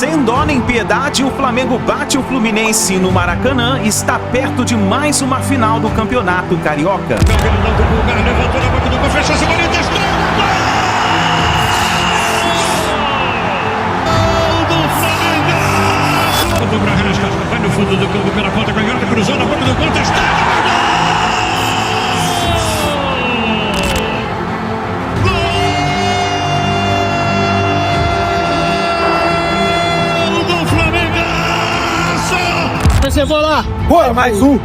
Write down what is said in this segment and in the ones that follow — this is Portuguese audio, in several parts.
Sem dó nem piedade, o Flamengo bate o Fluminense no Maracanã e está perto de mais uma final do Campeonato Carioca. Vai no fundo do campo pela ponta, cruzou na boca do gol, Reservou lá. Boa, mais um.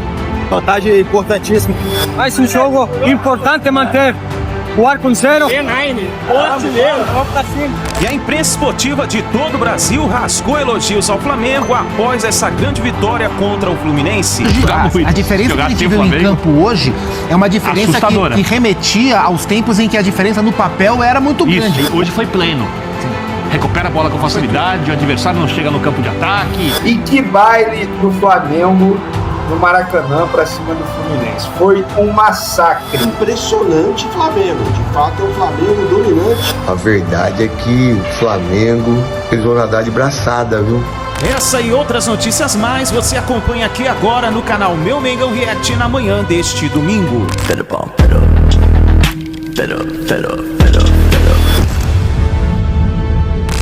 Vantagem importantíssima. Mais um jogo importante manter. O ar com zero. E a imprensa esportiva de todo o Brasil rasgou elogios ao Flamengo após essa grande vitória contra o Fluminense. A diferença que a gente viu em campo hoje é uma diferença que remetia aos tempos em que a diferença no papel era muito grande. Hoje foi pleno. Recupera a bola com facilidade, o adversário não chega no campo de ataque. E que baile do Flamengo no Maracanã para cima do Fluminense. Foi um massacre. Impressionante Flamengo. De fato, é um Flamengo dominante. A verdade é que o Flamengo eles vão nadar de braçada, viu? Essa e outras notícias mais você acompanha aqui agora no canal Meu Mengão React na manhã deste domingo.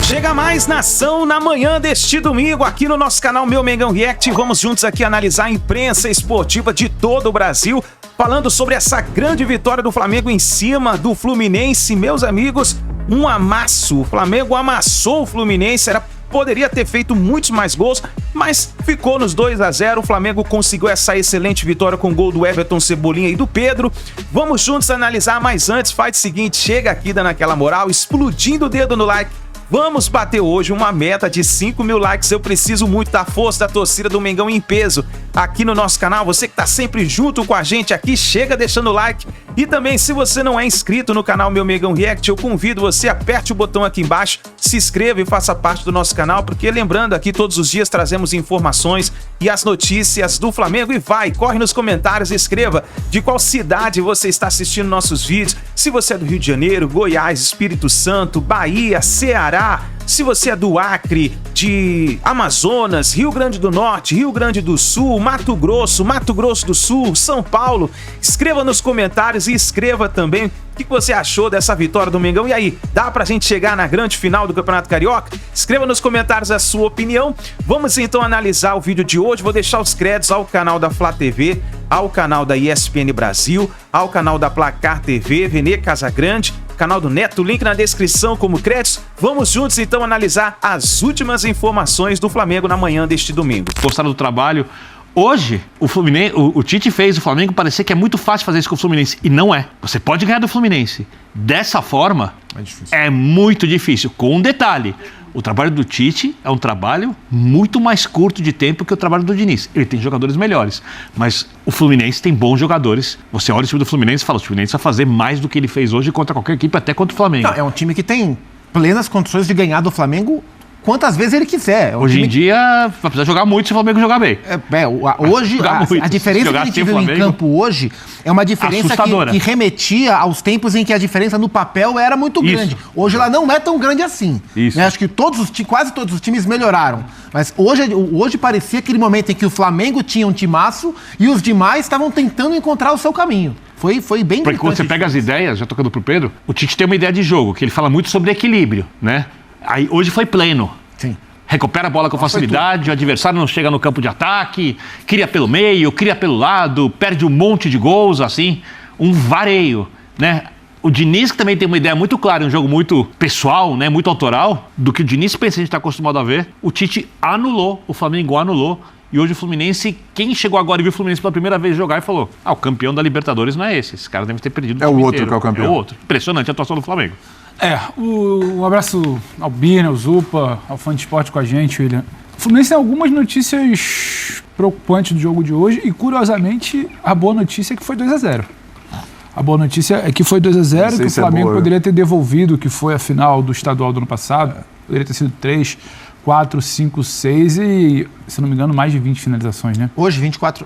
Chega mais nação na manhã deste domingo aqui no nosso canal Meu Mengão React. Vamos juntos aqui analisar a imprensa esportiva de todo o Brasil, falando sobre essa grande vitória do Flamengo em cima do Fluminense. Meus amigos, um amasso. O Flamengo amassou o Fluminense, poderia ter feito muitos mais gols, mas ficou nos 2-0. O Flamengo conseguiu essa excelente vitória com o gol do Everton, Cebolinha e do Pedro. Vamos juntos analisar, mas antes faz o seguinte, chega aqui dando aquela moral, explodindo o dedo no like. Vamos bater hoje uma meta de 5 mil likes. Eu preciso muito da força da torcida do Mengão em peso aqui no nosso canal. Você que tá sempre junto com a gente aqui, chega deixando o like. E também, se você não é inscrito no canal Meu Mengão React, eu convido você, aperte o botão aqui embaixo, se inscreva e faça parte do nosso canal, porque lembrando aqui, todos os dias trazemos informações e as notícias do Flamengo. E corre nos comentários e escreva de qual cidade você está assistindo nossos vídeos. Se você é do Rio de Janeiro, Goiás, Espírito Santo, Bahia, Ceará, se você é do Acre, de Amazonas, Rio Grande do Norte, Rio Grande do Sul, Mato Grosso do Sul, São Paulo, escreva nos comentários e escreva também o que você achou dessa vitória do Mengão. E aí, dá pra gente chegar na grande final do Campeonato Carioca? Escreva nos comentários a sua opinião. Vamos então analisar o vídeo de hoje. Vou deixar os créditos ao canal da Flá TV, ao canal da ESPN Brasil, ao canal da Placar TV, Vene Casagrande, canal do Neto, link na descrição como créditos. Vamos juntos então analisar as últimas informações do Flamengo na manhã deste domingo. Gostaram do trabalho? Hoje, o Tite fez o Flamengo parecer que é muito fácil fazer isso com o Fluminense. E não é. Você pode ganhar do Fluminense. Dessa forma, é muito difícil. Com um detalhe. O trabalho do Tite é um trabalho muito mais curto de tempo que o trabalho do Diniz. Ele tem jogadores melhores, mas o Fluminense tem bons jogadores. Você olha o time do Fluminense e fala, o Fluminense vai fazer mais do que ele fez hoje contra qualquer equipe, até contra o Flamengo. Não, é um time que tem plenas condições de ganhar do Flamengo quantas vezes ele quiser. Hoje em dia, vai precisar jogar muito se o Flamengo jogar bem. Hoje, a diferença que a gente viu em campo hoje é uma diferença que remetia aos tempos em que a diferença no papel era muito grande. Hoje ela não é tão grande assim. Né? Acho que quase todos os times melhoraram. Mas hoje parecia aquele momento em que o Flamengo tinha um timaço e os demais estavam tentando encontrar o seu caminho. Foi bem Porque quando você pega as ideias, já tocando pro Pedro, o Tite tem uma ideia de jogo, que ele fala muito sobre equilíbrio, né? Aí, hoje foi pleno. Sim. Recupera a bola com facilidade, o adversário não chega no campo de ataque, cria pelo meio, cria pelo lado, perde um monte de gols, assim, um vareio, né? O Diniz, que também tem uma ideia muito clara, um jogo muito pessoal, né, muito autoral, do que o Diniz pensa, a gente está acostumado a ver, o Tite anulou, o Flamengo anulou, e hoje o Fluminense, quem chegou agora e viu o Fluminense pela primeira vez jogar e falou, o campeão da Libertadores não é esse cara deve ter perdido. É o outro que é o campeão. É o outro. Impressionante a atuação do Flamengo. Um abraço ao Bina, ao Zupa, ao fã de esporte com a gente, William. O Fluminense tem algumas notícias preocupantes do jogo de hoje e, curiosamente, a boa notícia é que foi 2-0. A boa notícia é que foi 2-0, que o Flamengo poderia ter devolvido o que foi a final do estadual do ano passado. Poderia ter sido 3, 4, 5, 6 e, se não me engano, mais de 20 finalizações, né? Hoje, 24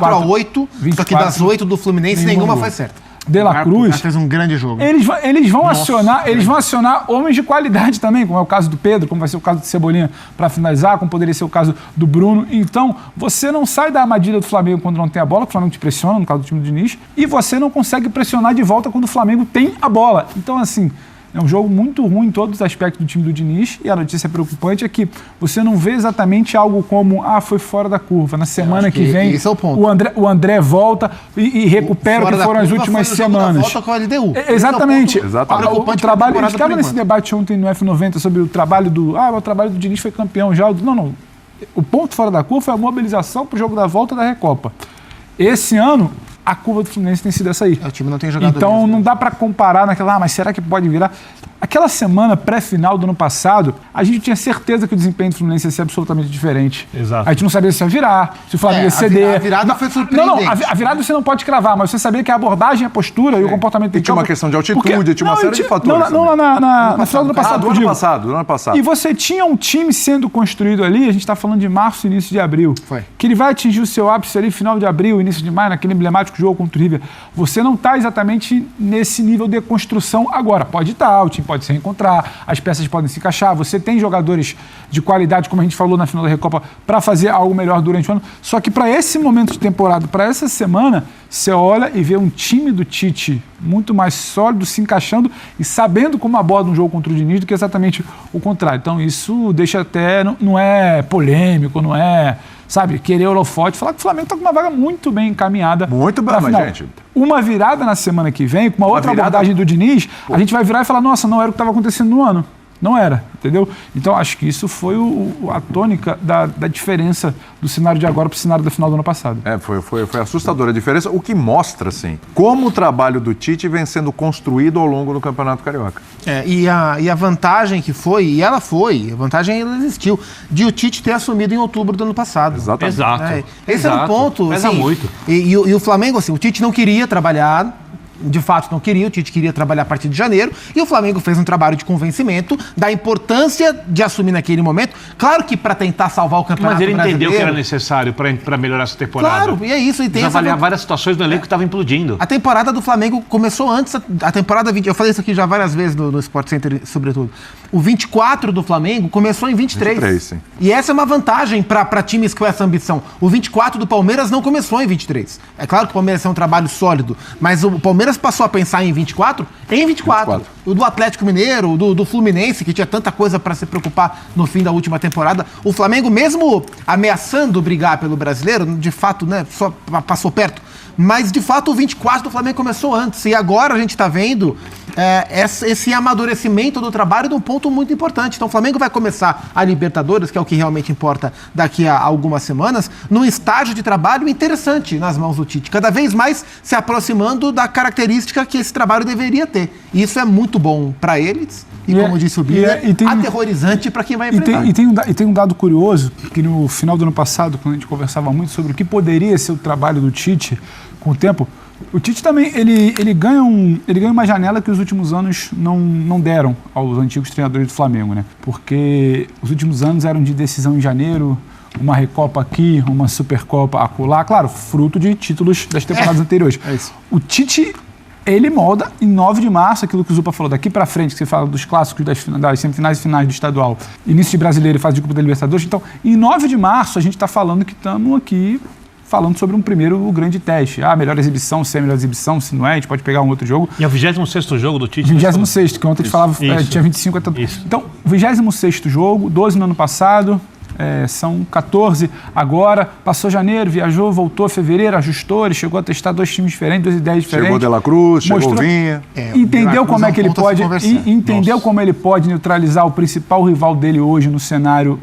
a 8, só que das 8 do Fluminense, nenhuma foi certa. De La Cruz, fez um grande jogo. Eles vão acionar homens de qualidade também, como é o caso do Pedro, como vai ser o caso do Cebolinha para finalizar, como poderia ser o caso do Bruno. Então, você não sai da armadilha do Flamengo quando não tem a bola, que o Flamengo te pressiona, no caso do time do Diniz, e você não consegue pressionar de volta quando o Flamengo tem a bola. Então, assim, é um jogo muito ruim em todos os aspectos do time do Diniz, e a notícia preocupante é que você não vê exatamente algo como, foi fora da curva. Na semana que vem, esse é o ponto. o André volta e recupera o que foram as últimas semanas. Volta com a LDU. Exatamente. O trabalho, a gente estava nesse debate ontem no F90 sobre o trabalho o trabalho do Diniz foi campeão já. Não. O ponto fora da curva foi a mobilização para o jogo da volta da Recopa. Esse ano, a curva do Fluminense tem sido essa aí. O time não tem jogado então mesmo, não dá pra comparar naquela, mas será que pode virar? Aquela semana pré-final do ano passado, a gente tinha certeza que o desempenho do Fluminense ia ser absolutamente diferente. Exato. A gente não sabia se ia virar, se o Flamengo ia ceder. A virada foi surpreendente. A virada você não pode cravar, mas você sabia que a abordagem, a postura e o comportamento tem. Tinha uma questão de altitude, tinha uma série de fatores. Na final do ano passado. Do ano passado. E você tinha um time sendo construído ali, a gente está falando de março, início de abril. Foi. Que ele vai atingir o seu ápice ali, final de abril, início de maio, naquele emblemático jogo contra o River. Você não está exatamente nesse nível de construção agora. Pode estar, o time pode se reencontrar, as peças podem se encaixar, você tem jogadores de qualidade, como a gente falou na final da Recopa, para fazer algo melhor durante o ano. Só que para esse momento de temporada, para essa semana, você olha e vê um time do Tite muito mais sólido, se encaixando e sabendo como aborda um jogo contra o Diniz do que exatamente o contrário. Então isso deixa até, não é polêmico, não é, sabe, querer holofote, falar que o Flamengo está com uma vaga muito bem encaminhada. Muito bem, mas gente... Uma virada na semana que vem, com uma outra abordagem do Diniz, a gente vai virar e falar, nossa, não era o que estava acontecendo no ano. Não era, entendeu? Então, acho que isso foi a tônica da diferença do cenário de agora para o cenário da final do ano passado. Foi assustadora a diferença, o que mostra, assim, como o trabalho do Tite vem sendo construído ao longo do Campeonato Carioca. E a vantagem que foi, a vantagem ela existiu, de o Tite ter assumido em outubro do ano passado. Exatamente. Exato. Esse era o ponto. Pesa assim, muito. E o Flamengo, assim, o Tite não queria trabalhar. De fato não queria, o Tite queria trabalhar a partir de janeiro e o Flamengo fez um trabalho de convencimento da importância de assumir naquele momento. Claro que para tentar salvar o Campeonato Brasileiro... Mas ele entendeu que era necessário para melhorar essa temporada. Claro, e é isso. E tem avaliar várias situações do elenco que estava implodindo. A temporada do Flamengo começou antes, a temporada 20... Eu falei isso aqui já várias vezes no Sport Center, sobretudo. O 24 do Flamengo começou em 23. 23, sim. E essa é uma vantagem para times com essa ambição. O 24 do Palmeiras não começou em 23. É claro que o Palmeiras é um trabalho sólido, mas o Palmeiras passou a pensar em 24 em 24. O do Atlético Mineiro, do Fluminense, que tinha tanta coisa para se preocupar no fim da última temporada. O Flamengo, mesmo ameaçando brigar pelo Brasileiro, de fato, né, só passou perto. Mas, de fato, o 24 do Flamengo começou antes. E agora a gente está vendo esse amadurecimento do trabalho de um ponto muito importante. Então, o Flamengo vai começar a Libertadores, que é o que realmente importa daqui a algumas semanas, num estágio de trabalho interessante nas mãos do Tite. Cada vez mais se aproximando da característica que esse trabalho deveria ter. E isso é muito bom para eles. E como disse o Bia, aterrorizante para quem vai enfrentar. E tem um dado curioso, que no final do ano passado, quando a gente conversava muito sobre o que poderia ser o trabalho do Tite com o tempo, o Tite também ele ganha uma janela que os últimos anos não deram aos antigos treinadores do Flamengo, né? Porque os últimos anos eram de decisão em janeiro, uma Recopa aqui, uma Supercopa acolá, claro, fruto de títulos das temporadas anteriores. É isso. O Tite... Ele molda em 9 de março, aquilo que o Zupa falou, daqui pra frente, que você fala dos clássicos, das semifinais e finais do estadual, início de Brasileiro e fase de Copa da Libertadores. Então, em 9 de março, a gente está falando que estamos aqui falando sobre um primeiro grande teste. Melhor exibição, se é melhor exibição, se não é, a gente pode pegar um outro jogo. E é o 26º jogo do Tite? 26º, que ontem a gente falava, tinha 25. Então, 26º jogo, 12 no ano passado. São 14 agora, passou janeiro, viajou, voltou fevereiro, ajustou, ele chegou a testar 2 times diferentes, 2 ideias diferentes. Chegou De La Cruz, chegou Vinha. Entendeu como é que ele pode, entendeu como ele pode neutralizar o principal rival dele hoje no cenário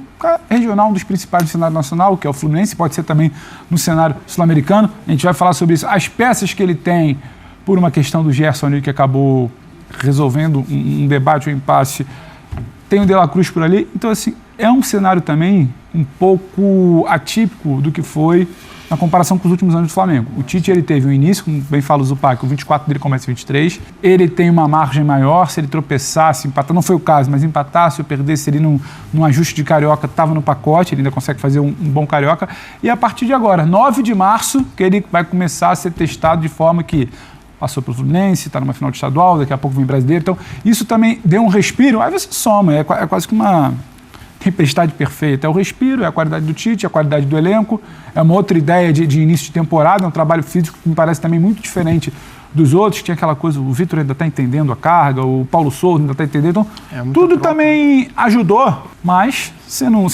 regional, um dos principais do cenário nacional, que é o Fluminense, pode ser também no cenário sul-americano. A gente vai falar sobre isso. As peças que ele tem, por uma questão do Gerson ali, que acabou resolvendo um debate, um impasse, tem o De La Cruz por ali. Então, assim, é um cenário também um pouco atípico do que foi na comparação com os últimos anos do Flamengo. O Tite, ele teve um início, como bem fala o Zupac, o 24 dele começa em 23. Ele tem uma margem maior, se ele tropeçasse, empatar, não foi o caso, mas empatasse ou perdesse ele num ajuste de Carioca, estava no pacote, ele ainda consegue fazer um bom Carioca. E a partir de agora, 9 de março, que ele vai começar a ser testado de forma que passou pelo Fluminense, está numa final de estadual, daqui a pouco vem brasileiro. Então, isso também deu um respiro. Aí você soma, é quase que uma tempestade perfeita. É o respiro, é a qualidade do Tite, é a qualidade do elenco, é uma outra ideia de início de temporada, é um trabalho físico que me parece também muito diferente dos outros, que tinha aquela coisa, o Vitor ainda está entendendo a carga, o Paulo Souza ainda está entendendo, então tudo também ajudou, mas você não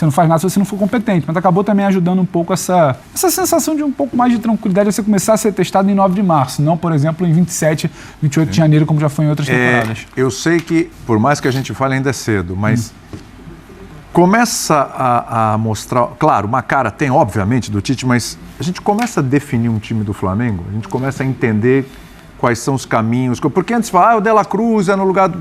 faz nada se você não for competente, mas acabou também ajudando um pouco essa sensação de um pouco mais de tranquilidade você começar a ser testado em 9 de março, não, por exemplo, em 27, 28 de janeiro, como já foi em outras temporadas. Eu sei que, por mais que a gente fale, ainda é cedo, mas começa a mostrar, claro, uma cara tem, obviamente, do Tite, mas a gente começa a definir um time do Flamengo, a gente começa a entender quais são os caminhos, porque antes fala, o De La Cruz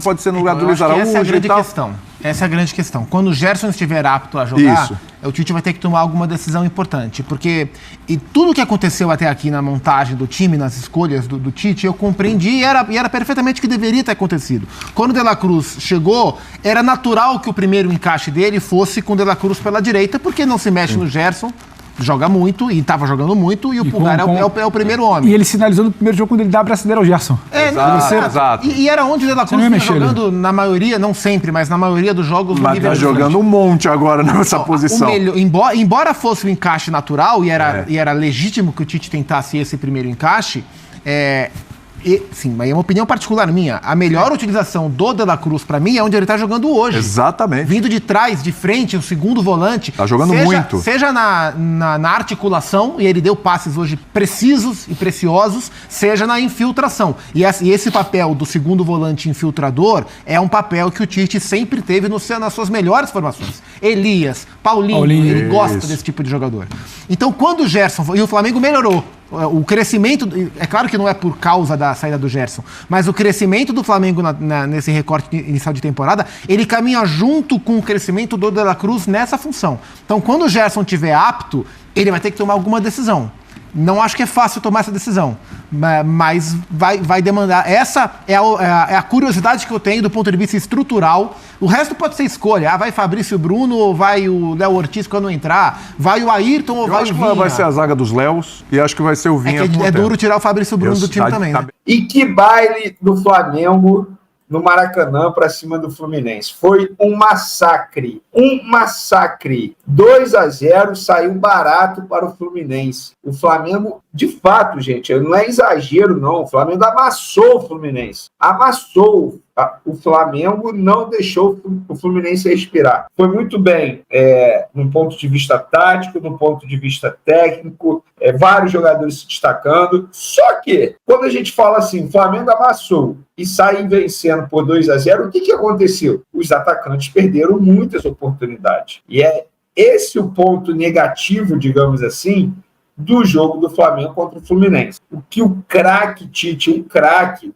pode ser no lugar do Luiz Araújo essa é a grande e tal. questão. Essa é a grande questão. Quando o Gerson estiver apto a jogar, o Tite vai ter que tomar alguma decisão importante, porque tudo que aconteceu até aqui na montagem do time, nas escolhas do Tite, eu compreendi e era perfeitamente o que deveria ter acontecido. Quando o De La Cruz chegou, era natural que o primeiro encaixe dele fosse com o De La Cruz pela direita, porque não se mexe no Gerson, joga muito e estava jogando muito, e o Pulgar é o primeiro homem. E ele sinalizou no primeiro jogo quando ele dá a braçadeira ao Gerson. Exato. E era onde o De La Cruz vinha jogando, na maioria, não sempre, mas na maioria dos jogos no nível. Mas tá jogando um monte agora nessa posição. Embora fosse o encaixe natural, e era legítimo que o Tite tentasse esse primeiro encaixe, sim, mas é uma opinião particular minha. A melhor utilização do De La Cruz, pra mim, é onde ele tá jogando hoje. Exatamente. Vindo de trás, de frente, o segundo volante. Tá jogando muito. Seja na articulação, e ele deu passes hoje precisos e preciosos, seja na infiltração. E esse papel do segundo volante infiltrador é um papel que o Tite sempre teve nas suas melhores formações. Elias, Paulinho, ele gosta desse tipo de jogador. Então, quando o Gerson... E o Flamengo melhorou. O crescimento, é claro que não é por causa da saída do Gerson, mas o crescimento do Flamengo nesse recorte inicial de temporada, ele caminha junto com o crescimento do De La Cruz nessa função. Então, quando o Gerson estiver apto, ele vai ter que tomar alguma decisão. Não acho que é fácil tomar essa decisão, mas vai demandar. Essa é a curiosidade que eu tenho do ponto de vista estrutural. O resto pode ser escolha. Vai Fabrício Bruno ou vai o Léo Ortiz quando entrar? Vai o Ayrton ou vai o Vinha? Eu acho que vai ser a zaga dos Léos e acho que vai ser o Vinha. É duro tirar o Fabrício Bruno do time também, né? E que baile do Flamengo no Maracanã para cima do Fluminense. Foi um massacre. 2-0, saiu barato para o Fluminense. O Flamengo, de fato, gente, não é exagero, não. O Flamengo amassou o Fluminense. Amassou. O Flamengo não deixou o Fluminense respirar. Foi muito bem, no ponto de vista tático, no ponto de vista técnico, vários jogadores se destacando. Só que, quando a gente fala assim, o Flamengo amassou e sai vencendo por 2-0, o que aconteceu? Os atacantes perderam muitas oportunidades. E é esse o ponto negativo, digamos assim, do jogo do Flamengo contra o Fluminense. O que o craque Tite,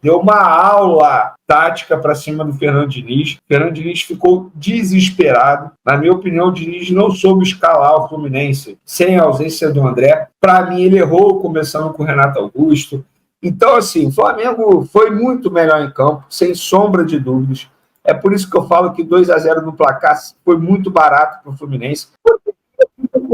deu uma aula tática para cima do Fernando Diniz. O Fernando Diniz ficou desesperado. Na minha opinião, o Diniz não soube escalar o Fluminense sem a ausência do André. Para mim, ele errou começando com o Renato Augusto. Então, assim, o Flamengo foi muito melhor em campo, sem sombra de dúvidas. É por isso que eu falo que 2-0 no placar foi muito barato para o Fluminense.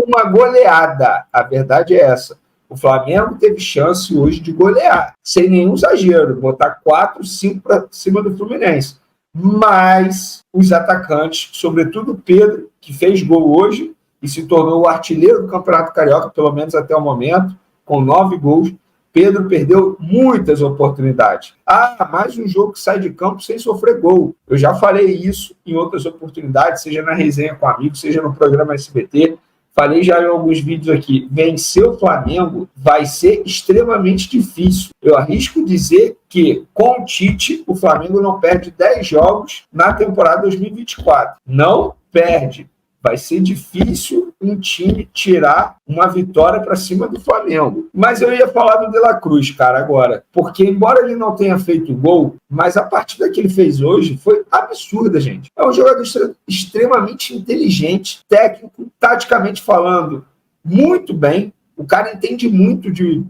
Uma goleada, a verdade é essa. O Flamengo teve chance hoje de golear, sem nenhum exagero, botar 4-5 para cima do Fluminense. Mas os atacantes, sobretudo o Pedro, que fez gol hoje e se tornou o artilheiro do Campeonato Carioca, pelo menos até o momento, com 9 gols, Pedro perdeu muitas oportunidades. Mais um jogo que sai de campo sem sofrer gol. Eu já falei isso em outras oportunidades, seja na resenha com amigos, seja no programa SBT. Falei já em alguns vídeos aqui. Vencer o Flamengo vai ser extremamente difícil. Eu arrisco dizer que, com o Tite, o Flamengo não perde 10 jogos na temporada 2024. Não perde. Vai ser difícil um time tirar uma vitória para cima do Flamengo. Mas eu ia falar do De La Cruz, cara, agora. Porque, embora ele não tenha feito gol, mas a partida que ele fez hoje foi absurda, gente. É um jogador extremamente inteligente, técnico, taticamente falando, muito bem. O cara entende muito de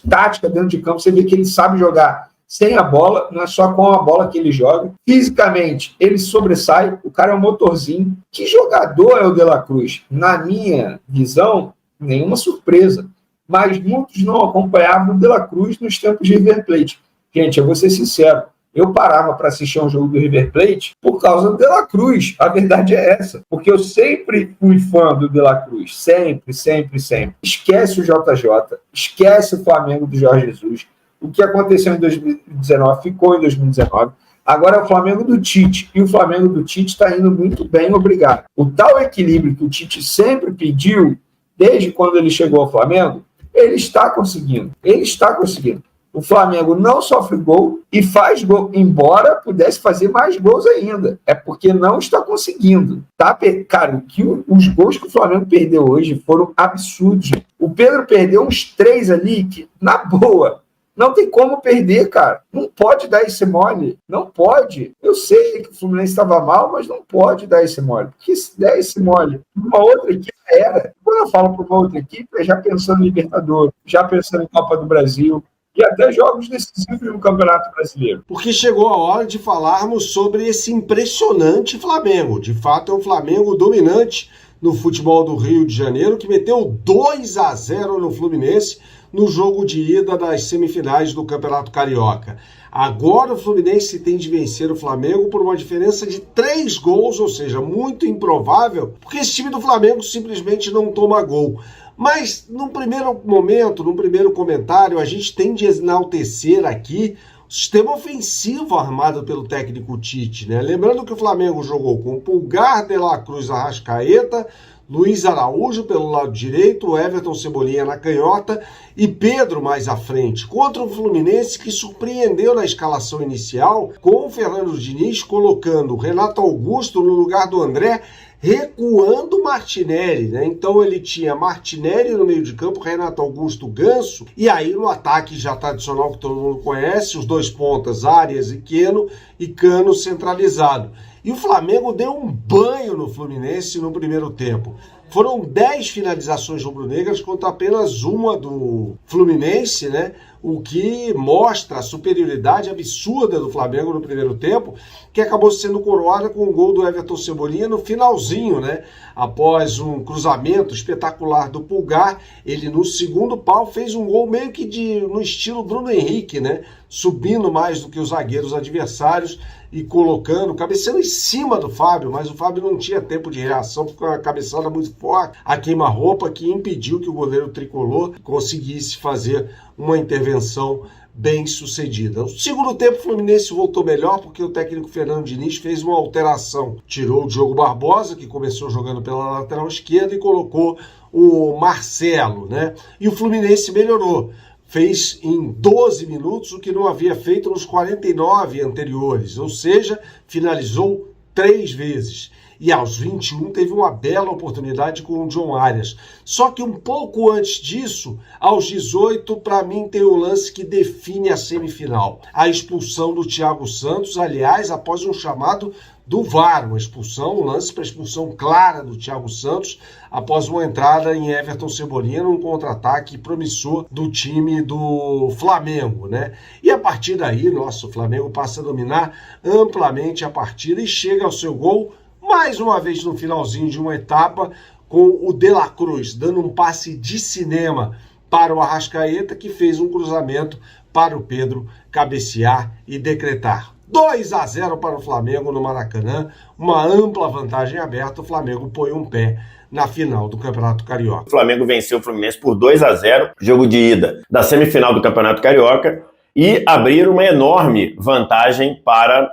tática dentro de campo. Você vê que ele sabe jogar sem a bola, não é só com a bola que ele joga. Fisicamente, ele sobressai, o cara é um motorzinho. Que jogador é o De La Cruz? Na minha visão, nenhuma surpresa. mas muitos não acompanhavam o De La Cruz nos tempos de River Plate. Gente, eu vou ser sincero, eu parava para assistir um jogo do River Plate por causa do De La Cruz. A verdade é essa. Porque eu sempre fui fã do De La Cruz. Sempre, sempre, sempre. Esquece o JJ. Esquece o Flamengo do Jorge Jesus. O que aconteceu em 2019 ficou em 2019. Agora é o Flamengo do Tite. E o Flamengo do Tite está indo muito bem, obrigado. O tal equilíbrio que o Tite sempre pediu, desde quando ele chegou ao Flamengo, ele está conseguindo. Ele está conseguindo. O Flamengo não sofre gol e faz gol, embora pudesse fazer mais gols ainda. É porque não está conseguindo. Tá? Cara, os gols que o Flamengo perdeu hoje foram absurdos. O Pedro perdeu uns 3 ali que, na boa, não tem como perder, cara. Não pode dar esse mole. Não pode. Eu sei que o Fluminense estava mal, mas não pode dar esse mole. Porque se der esse mole, uma outra equipe era. Quando eu falo para uma outra equipe, é já pensando em Libertadores, já pensando em Copa do Brasil, e até jogos decisivos no Campeonato Brasileiro. Porque chegou a hora de falarmos sobre esse impressionante Flamengo. De fato, é um Flamengo dominante no futebol do Rio de Janeiro, que meteu 2-0 no Fluminense no jogo de ida das semifinais do Campeonato Carioca. Agora o Fluminense tem de vencer o Flamengo por uma diferença de 3 gols, ou seja, muito improvável, porque esse time do Flamengo simplesmente não toma gol. Mas, num primeiro momento, num primeiro comentário, a gente tem de enaltecer aqui o sistema ofensivo armado pelo técnico Tite, né? Lembrando que o Flamengo jogou com Pulgar, De La Cruz, Arrascaeta, Luiz Araújo pelo lado direito, Everton Cebolinha na canhota e Pedro mais à frente, contra o Fluminense que surpreendeu na escalação inicial, com o Fernando Diniz colocando o Renato Augusto no lugar do André, recuando Martinelli, né? Então ele tinha Martinelli no meio de campo, Renato Augusto, Ganso, e aí no ataque já tradicional que todo mundo conhece, os 2 pontas, Arias e Cano centralizado. E o Flamengo deu um banho no Fluminense no primeiro tempo. Foram 10 finalizações rubro-negras contra apenas uma do Fluminense, né? O que mostra a superioridade absurda do Flamengo no primeiro tempo, que acabou sendo coroada com o gol do Everton Cebolinha no finalzinho, né? Após um cruzamento espetacular do Pulgar, ele no segundo pau fez um gol meio que no estilo Bruno Henrique, né? Subindo mais do que os zagueiros adversários e colocando, cabeceando em cima do Fábio, mas o Fábio não tinha tempo de reação porque a cabeçada muito forte, a queima-roupa que impediu que o goleiro tricolor conseguisse fazer uma intervenção bem sucedida. No segundo tempo, o Fluminense voltou melhor porque o técnico Fernando Diniz fez uma alteração. Tirou o Diogo Barbosa, que começou jogando pela lateral esquerda, e colocou o Marcelo, né? E o Fluminense melhorou. Fez em 12 minutos o que não havia feito nos 49 anteriores, ou seja, finalizou 3 vezes. E aos 21 teve uma bela oportunidade com o John Arias. Só que um pouco antes disso, aos 18, para mim tem o lance que define a semifinal. A expulsão do Thiago Santos, aliás, após um chamado do VAR, uma expulsão, um lance para expulsão clara do Thiago Santos, após uma entrada em Everton Cebolinha num contra-ataque promissor do time do Flamengo, né? E a partir daí, nossa, o Flamengo passa a dominar amplamente a partida e chega ao seu gol, mais uma vez no finalzinho de uma etapa, com o De La Cruz dando um passe de cinema para o Arrascaeta, que fez um cruzamento para o Pedro cabecear e decretar 2-0 para o Flamengo no Maracanã, uma ampla vantagem aberta. O Flamengo põe um pé na final do Campeonato Carioca. O Flamengo venceu o Fluminense por 2-0, jogo de ida da semifinal do Campeonato Carioca, e abrir uma enorme vantagem para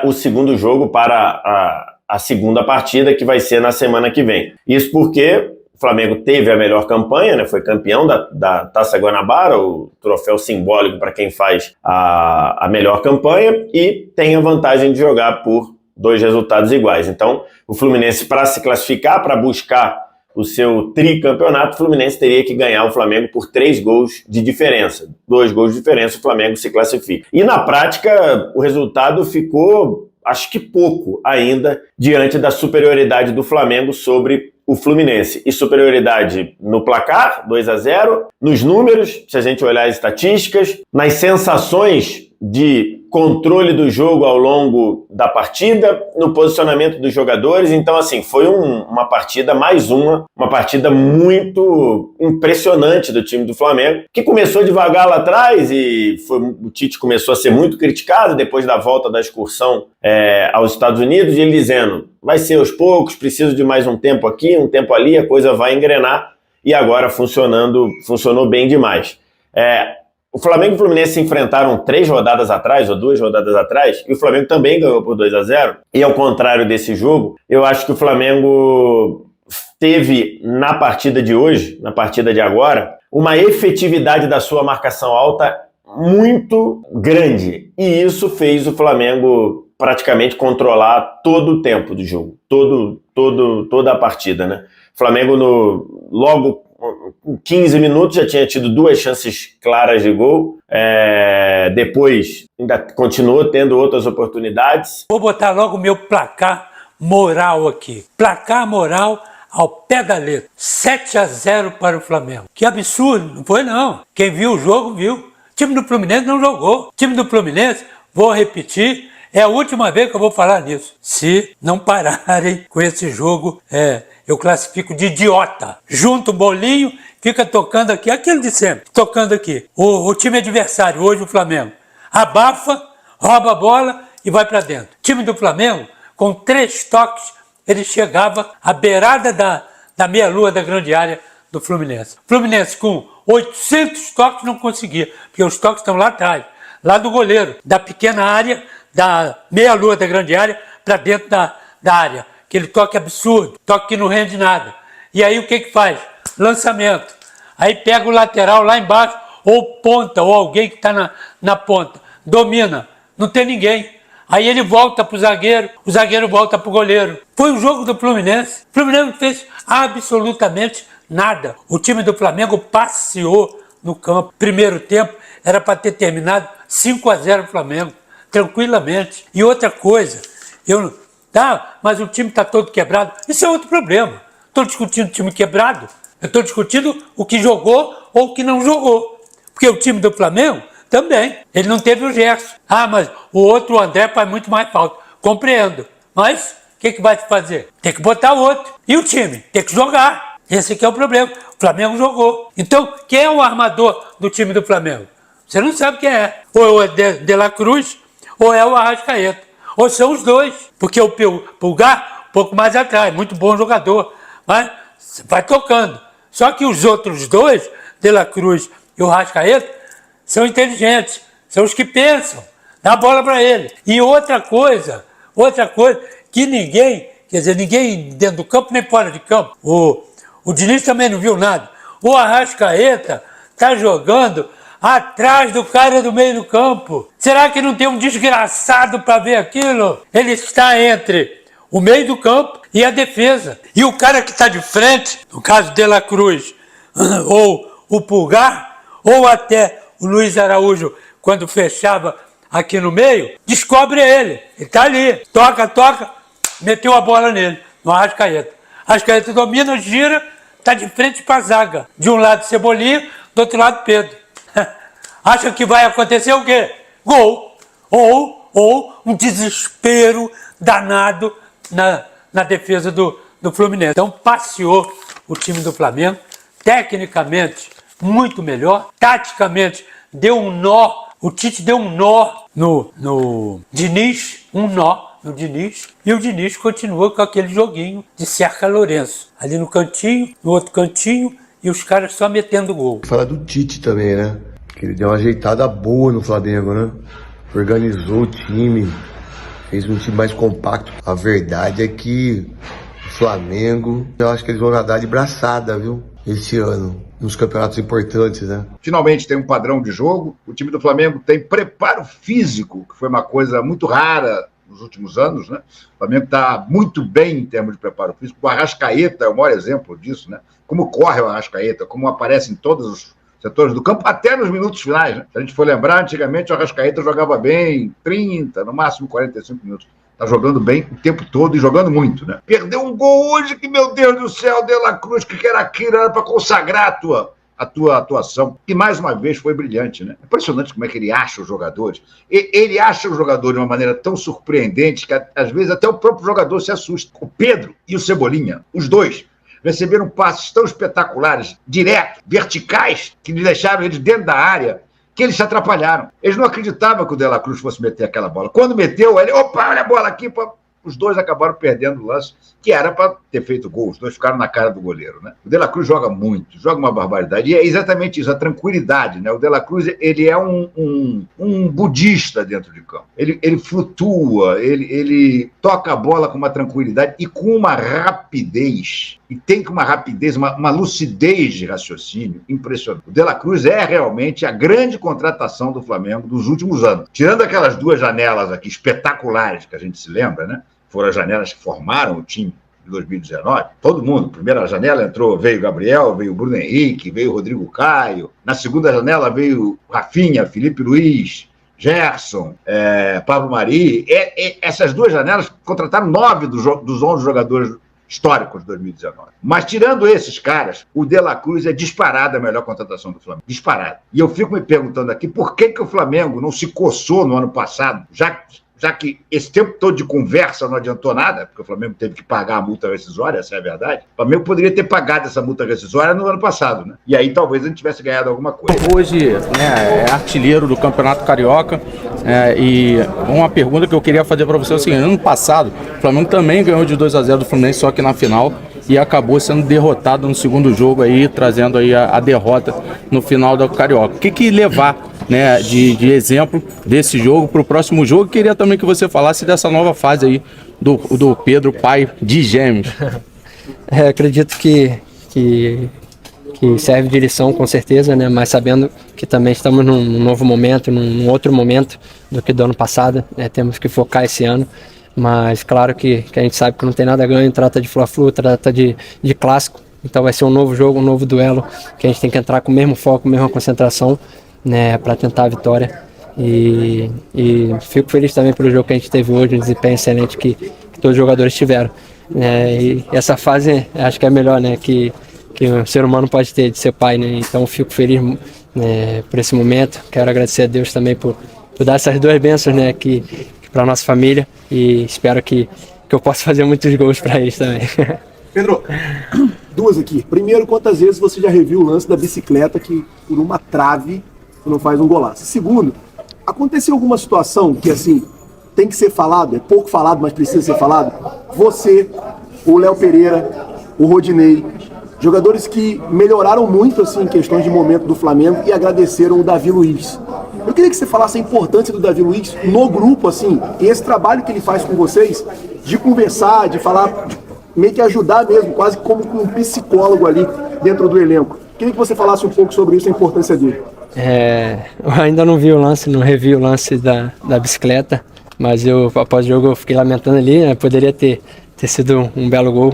o segundo jogo, para a segunda partida, que vai ser na semana que vem. Isso porque o Flamengo teve a melhor campanha, né? Foi campeão da Taça Guanabara, o troféu simbólico para quem faz a melhor campanha, e tem a vantagem de jogar por 2 resultados iguais. Então, o Fluminense, para se classificar, para buscar o seu tricampeonato, o Fluminense teria que ganhar o Flamengo por 3 gols de diferença. 2 gols de diferença, o Flamengo se classifica. E na prática, o resultado ficou, acho que pouco ainda, diante da superioridade do Flamengo sobre o Fluminense. E superioridade no placar, 2-0, nos números, se a gente olhar as estatísticas, nas sensações de controle do jogo ao longo da partida, no posicionamento dos jogadores. Então, assim, foi uma partida, uma partida muito impressionante do time do Flamengo, que começou devagar lá atrás e o Tite começou a ser muito criticado depois da volta da excursão aos Estados Unidos, e ele dizendo, vai ser aos poucos, preciso de mais um tempo aqui, um tempo ali, a coisa vai engrenar, e agora funcionou bem demais. O Flamengo e o Fluminense se enfrentaram 3 rodadas atrás, ou 2 rodadas atrás, e o Flamengo também ganhou por 2-0. E ao contrário desse jogo, eu acho que o Flamengo teve, na partida de hoje, na partida de agora, uma efetividade da sua marcação alta muito grande. E isso fez o Flamengo praticamente controlar todo o tempo do jogo, toda a partida, né? O Flamengo, logo com 15 minutos, já tinha tido 2 chances claras de gol. Depois, ainda continuou tendo outras oportunidades. Vou botar logo o meu placar moral aqui. Placar moral ao pé da letra. 7-0 para o Flamengo. Que absurdo, não foi não. Quem viu o jogo, viu. O time do Fluminense não jogou. O time do Fluminense, vou repetir, é a última vez que eu vou falar nisso. Se não pararem com esse jogo, eu classifico de idiota. Junta o bolinho, fica tocando aqui, aquilo de sempre, tocando aqui. O time adversário, hoje o Flamengo, abafa, rouba a bola e vai para dentro. O time do Flamengo, com 3 toques, ele chegava à beirada da meia-lua da grande área do Fluminense. O Fluminense com 800 toques não conseguia, porque os toques estão lá atrás, lá do goleiro, da pequena área, da meia-lua da grande área, para dentro da área. Aquele toque absurdo, toque que não rende nada. E aí o que faz? Lançamento. Aí pega o lateral lá embaixo, ou ponta, ou alguém que está na ponta. Domina, não tem ninguém. Aí ele volta para o zagueiro volta para o goleiro. Foi o jogo do Fluminense. O Fluminense não fez absolutamente nada. O time do Flamengo passeou no campo. Primeiro tempo era para ter terminado 5-0 o Flamengo, tranquilamente. E outra coisa, mas o time está todo quebrado. Isso é outro problema. Estou discutindo o time quebrado. Eu estou discutindo o que jogou ou o que não jogou. Porque o time do Flamengo também. Ele não teve o Gerson. Mas o outro, o André, faz muito mais falta. Compreendo. Mas o que vai fazer? Tem que botar o outro. E o time? Tem que jogar. Esse aqui é o problema. O Flamengo jogou. Então, quem é o armador do time do Flamengo? Você não sabe quem é. Ou é De La Cruz, ou é o Arrascaeta. Ou são os dois, porque o Pulgar, um pouco mais atrás, muito bom jogador, mas vai tocando. Só que os outros dois, De La Cruz e o Arrascaeta, são inteligentes, são os que pensam, dá a bola para ele. E outra coisa que ninguém dentro do campo nem fora de campo, o Diniz também não viu nada. O Arrascaeta está jogando atrás do cara do meio do campo. Será que não tem um desgraçado para ver aquilo? Ele está entre o meio do campo e a defesa. E o cara que está de frente, no caso De La Cruz, ou o Pulgar, ou até o Luiz Araújo, quando fechava aqui no meio, descobre ele. Ele está ali, toca, meteu a bola nele, no Arrascaeta. Arrascaeta domina, gira, está de frente para a zaga. De um lado Cebolinha, do outro lado Pedro. Acha que vai acontecer o quê? Gol. Ou um desespero danado na defesa do Fluminense. Então passeou o time do Flamengo, tecnicamente muito melhor, taticamente deu um nó, o Tite deu um nó no Diniz, e o Diniz continua com aquele joguinho de cerca Lourenço, ali no cantinho, no outro cantinho, e os caras só metendo gol. Fala do Tite também, né? Que ele deu uma ajeitada boa no Flamengo, né? Organizou o time, fez um time mais compacto. A verdade é que o Flamengo, eu acho que eles vão nadar de braçada, viu? Esse ano, nos campeonatos importantes, né? Finalmente tem um padrão de jogo. O time do Flamengo tem preparo físico, que foi uma coisa muito rara nos últimos anos, né? O Flamengo está muito bem em termos de preparo físico. O Arrascaeta é o maior exemplo disso, né? Como corre o Arrascaeta, como aparece em todos os setores do campo, até nos minutos finais, né? Se a gente for lembrar, antigamente o Arrascaeta jogava bem 30, no máximo 45 minutos. Tá jogando bem o tempo todo e jogando muito, né? Perdeu um gol hoje que, meu Deus do céu, De La Cruz, que era aquilo, era para consagrar a tua a tua atuação, que mais uma vez foi brilhante, né? Impressionante como é que ele acha os jogadores. Ele acha os jogadores de uma maneira tão surpreendente que às vezes até o próprio jogador se assusta. O Pedro e o Cebolinha, os dois, receberam passes tão espetaculares, diretos, verticais, que lhe deixaram eles dentro da área, que eles se atrapalharam. Eles não acreditavam que o De La Cruz fosse meter aquela bola. Quando meteu, ele, opa, olha a bola aqui, pô. Os dois acabaram perdendo o lance, que era para ter feito gol. Os dois ficaram na cara do goleiro, né? O De La Cruz joga muito, joga uma barbaridade. E é exatamente isso, a tranquilidade, né? O De La Cruz, ele é um budista dentro de campo. Ele flutua, ele toca a bola com uma tranquilidade e com uma rapidez. E tem uma rapidez, uma lucidez de raciocínio impressionante. O De La Cruz é realmente a grande contratação do Flamengo dos últimos anos. Tirando aquelas duas janelas aqui espetaculares que a gente se lembra, né? Foram as janelas que formaram o time de 2019. Todo mundo. Primeira janela veio o Gabriel, veio o Bruno Henrique, veio o Rodrigo Caio. Na segunda janela veio o Rafinha, Felipe Luiz, Gerson, Pablo Mari. Essas duas janelas contrataram 9 dos 11 jogadores históricos de 2019. Mas tirando esses caras, o De La Cruz é disparado a melhor contratação do Flamengo. Disparado. E eu fico me perguntando aqui, por que o Flamengo não se coçou no ano passado, já que esse tempo todo de conversa não adiantou nada, porque o Flamengo teve que pagar a multa rescisória, essa é a verdade. O Flamengo poderia ter pagado essa multa rescisória no ano passado, né? E aí talvez a gente tivesse ganhado alguma coisa. Hoje, né, é artilheiro do Campeonato Carioca, e uma pergunta que eu queria fazer para você é o seguinte: ano passado, o Flamengo também ganhou de 2-0 do Fluminense, só que na final, e acabou sendo derrotado no segundo jogo aí, trazendo aí a derrota no final do Carioca. O que levar, né, de exemplo desse jogo para o próximo jogo? Queria também que você falasse dessa nova fase aí do Pedro, pai de gêmeos. Acredito que serve de lição, com certeza, né? Mas sabendo que também estamos num novo momento, num outro momento do que do ano passado, né? Temos que focar esse ano. Mas claro que a gente sabe que não tem nada a ganho, trata de Fla-Flu, trata de clássico. Então vai ser um novo jogo, um novo duelo, que a gente tem que entrar com o mesmo foco, mesma concentração, né, para tentar a vitória. E fico feliz também pelo jogo que a gente teve hoje, um desempenho excelente que todos os jogadores tiveram. E essa fase acho que é a melhor, né, que o ser humano pode ter de ser pai, né? Então fico feliz, né, por esse momento. Quero agradecer a Deus também por dar essas duas bênçãos, né, para a nossa família, e espero que eu possa fazer muitos gols para eles também. Pedro, duas aqui. Primeiro, quantas vezes você já reviu o lance da bicicleta que por uma trave você não faz um golaço? Segundo, aconteceu alguma situação que assim tem que ser falado, é pouco falado, mas precisa ser falado? Você, o Léo Pereira, o Rodinei, jogadores que melhoraram muito assim, em questões de momento do Flamengo, e agradeceram o Davi Luiz. Eu queria que você falasse a importância do Davi Luiz no grupo, assim, e esse trabalho que ele faz com vocês, de conversar, de falar, de meio que ajudar mesmo, quase como um psicólogo ali dentro do elenco. Queria que você falasse um pouco sobre isso, a importância dele. Eu ainda não vi o lance, não revi o lance da bicicleta, mas após o jogo eu fiquei lamentando ali, né? Poderia ter sido um belo gol.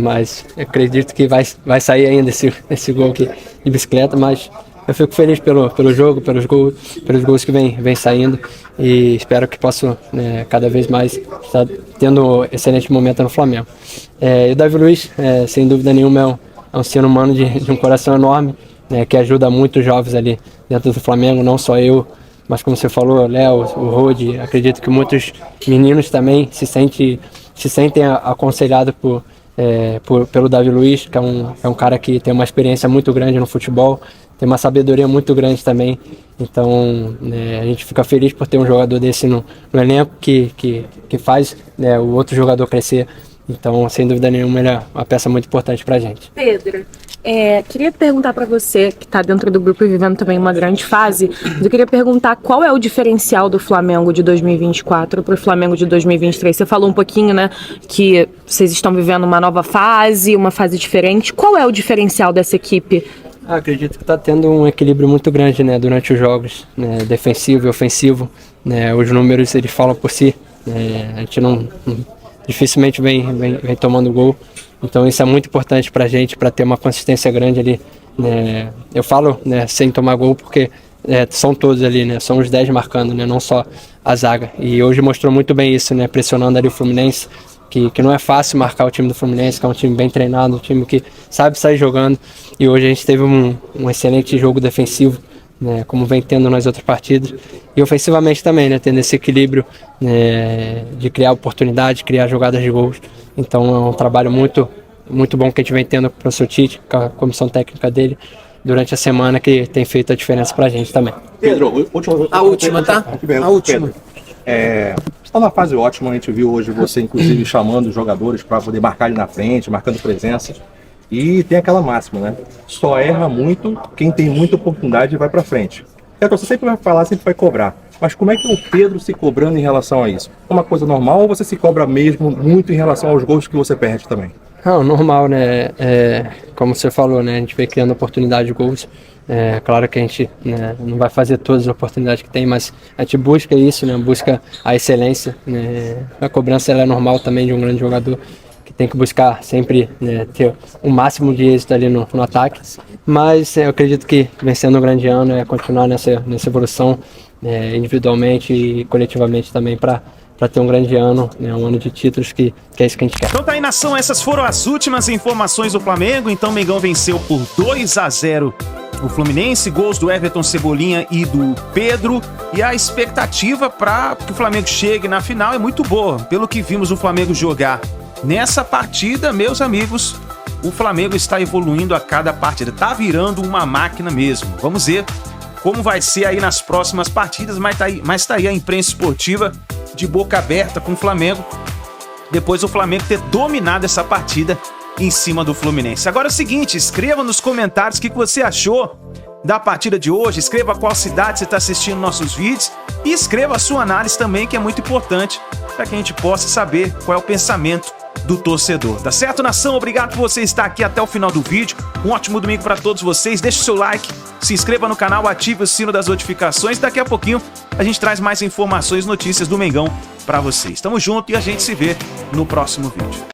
Mas eu acredito que vai sair ainda esse gol aqui de bicicleta, mas eu fico feliz pelo jogo, pelos gols que vem saindo, e espero que possa, né, cada vez mais estar tendo excelente momento no Flamengo. E o Davi Luiz, sem dúvida nenhuma, é um ser humano de um coração enorme, né, que ajuda muito os jovens ali dentro do Flamengo, não só eu, mas como você falou, Léo, o Rodi. Acredito que muitos meninos também se sentem aconselhados pelo Davi Luiz, que é um cara que tem uma experiência muito grande no futebol, tem uma sabedoria muito grande também. Então, a gente fica feliz por ter um jogador desse no elenco que faz, né, o outro jogador crescer. Então, sem dúvida nenhuma, ele é uma peça muito importante pra gente. Pedro, queria perguntar para você, que está dentro do grupo e vivendo também uma grande fase, eu queria perguntar qual é o diferencial do Flamengo de 2024 para o Flamengo de 2023. Você falou um pouquinho, né, que vocês estão vivendo uma nova fase, uma fase diferente. Qual é o diferencial dessa equipe? Acredito que está tendo um equilíbrio muito grande, né, durante os jogos, né, defensivo e ofensivo. Né, os números eles falam por si. A gente dificilmente vem tomando gol. Então isso é muito importante pra gente, para ter uma consistência grande ali. Né? Eu falo, né, sem tomar gol porque são todos ali, né? São os 10 marcando, né? Não só a zaga. E hoje mostrou muito bem isso, né? Pressionando ali o Fluminense, que não é fácil marcar o time do Fluminense, que é um time bem treinado, um time que sabe sair jogando, e hoje a gente teve um excelente jogo defensivo, né, como vem tendo nas outras partidas, e ofensivamente também, né, tendo esse equilíbrio, né, de criar oportunidade, criar jogadas de gols. Então é um trabalho muito bom que a gente vem tendo com o professor Tite, com a comissão técnica dele, durante a semana, que tem feito a diferença pra gente também. Pedro, a última, tá? A última. Você está numa fase ótima, a gente viu hoje você inclusive chamando os jogadores para poder marcar ali na frente, marcando presença. E tem aquela máxima, né? Só erra muito quem tem muita oportunidade e vai para frente. Você sempre vai falar, sempre vai cobrar. Mas como é que o Pedro se cobrando em relação a isso? É uma coisa normal ou você se cobra mesmo muito em relação aos gols que você perde também? Não, normal, né? Como você falou, né? A gente vem criando oportunidade de gols. Claro que a gente, né, não vai fazer todas as oportunidades que tem, mas a gente busca isso, né? Busca a excelência, né? A cobrança ela é normal também de um grande jogador, que tem que buscar sempre, né, ter o máximo de êxito ali no ataque. Mas eu acredito que vem sendo um grande ano, continuar nessa evolução, individualmente e coletivamente também, para ter um grande ano, né, um ano de títulos, que é isso que a gente quer. Então tá aí, nação, essas foram as últimas informações do Flamengo. Então o Mengão venceu por 2-0 o Fluminense, gols do Everton Cebolinha e do Pedro, e a expectativa para que o Flamengo chegue na final é muito boa. Pelo que vimos o Flamengo jogar nessa partida, meus amigos, o Flamengo está evoluindo a cada partida, tá virando uma máquina mesmo. Vamos ver como vai ser aí nas próximas partidas, mas tá aí a imprensa esportiva de boca aberta com o Flamengo, depois do Flamengo ter dominado essa partida em cima do Fluminense. Agora é o seguinte, escreva nos comentários o que você achou da partida de hoje, escreva qual cidade você está assistindo nossos vídeos e escreva a sua análise também, que é muito importante para que a gente possa saber qual é o pensamento do torcedor. Tá certo, nação? Obrigado por você estar aqui até o final do vídeo. Um ótimo domingo para todos vocês. Deixe o seu like, se inscreva no canal, ative o sino das notificações. Daqui a pouquinho a gente traz mais informações, notícias do Mengão para vocês. Tamo junto e a gente se vê no próximo vídeo.